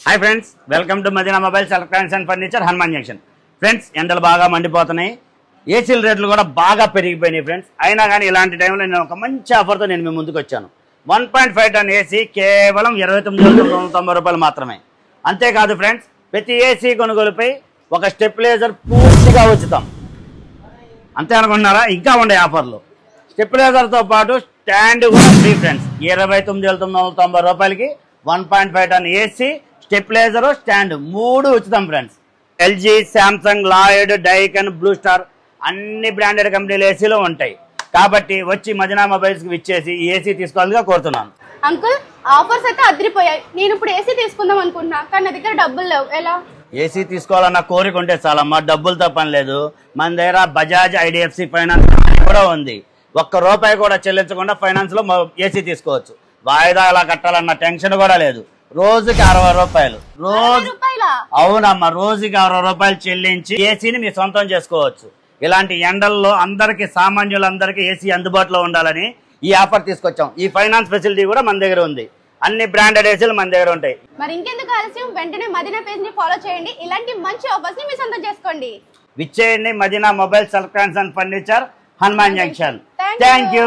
Hi friends, welcome to Madina mobiles electronics and furniture Hanuman junction. Friends, ఎండలు బాగా మండిపోతున్నాయి, ఏసీల రేట్లు కూడా బాగా పెరిగిపోయినాయి ఫ్రెండ్స్. అయినా కానీ ఇలాంటి టైంలో నేను ఒక మంచి ఆఫర్తో నేను మీ ముందుకు వచ్చాను. 1.5 టన్ ఏసీ కేవలం 29,990 రూపాయలు మాత్రమే. అంతేకాదు ఫ్రెండ్స్, ప్రతి ఏసీ కొనుగోలుపై ఒక స్టెబిలైజర్ పూర్తిగా ఉచితం. అంతే అనుకుంటున్నారా? ఇంకా ఉండే ఆఫర్లు. స్టెబిలైజర్తో పాటు స్టాండ్ కూడా ఫ్రీ ఫ్రెండ్స్. 29,990 రూపాయలకి 1.5 టన్ ఏసీ, స్టెబిలైజర్, స్టాండ్ 3 ఉచితం friends. LG, Samsung, Lloyd, డైకన్, blue star అన్ని బ్రాండెడ్ కంపెనీలు ఏసీలో ఉంటాయి. కాబట్టి వచ్చి మదీనా మొబైల్స్ కి ఇచ్చేసి ఈ ఏసీ తీసుకోవాలిగా కోరుతున్నాను. అంకుల్, ఆఫర్స్ అయితే అదిరిపోయాయి. నేను ఇప్పుడు ఏసీ తీసుకుందాం అనుకుంటున్నా, కానీ నా దగ్గర డబ్బులు లేవు. ఎలా? ఏసీ తీసుకోవాలన్న కోరిక ఉంటే చాలమ్మా, డబ్బులతో పని లేదు. మన దగ్గర బజాజ్, ఐడిఎఫ్సి ఫైనాన్స్ కూడా ఉంది. ₹1 కూడా చెల్లించకుండా ఫైనాన్స్ లో ఏసీ తీసుకోవచ్చు. వాయిదా ఎలా కట్టాలన్న టెన్షన్ కూడా లేదు. రోజుకి ₹60. అవునమ్మా, రోజుకి ₹60 చెల్లించి ఏసీని మీ సొంతం చేసుకోవచ్చు. ఇలాంటి ఎండల్లో అందరికి, సామాన్యులందరికీ ఏసీ అందుబాటులో ఉండాలని ఈ ఆఫర్ తీసుకొచ్చాం. ఈ ఫైనాన్స్ ఫెసిలిటీ కూడా మన దగ్గర ఉంది. అన్ని బ్రాండెడ్ ఏసీలు మన దగ్గర ఉంటాయి. మరి ఇంకెందుకు ఆలస్యం, వెంటనే మదీనా పేజ్ ని ఫాలో చేయండి. ఇలాంటి మంచి ఆఫర్స్ ని మీ సొంతం చేసుకోండి. విచ్చేయండి Madina mobiles electronics and furniture, Hanuman junction. Thank thank you.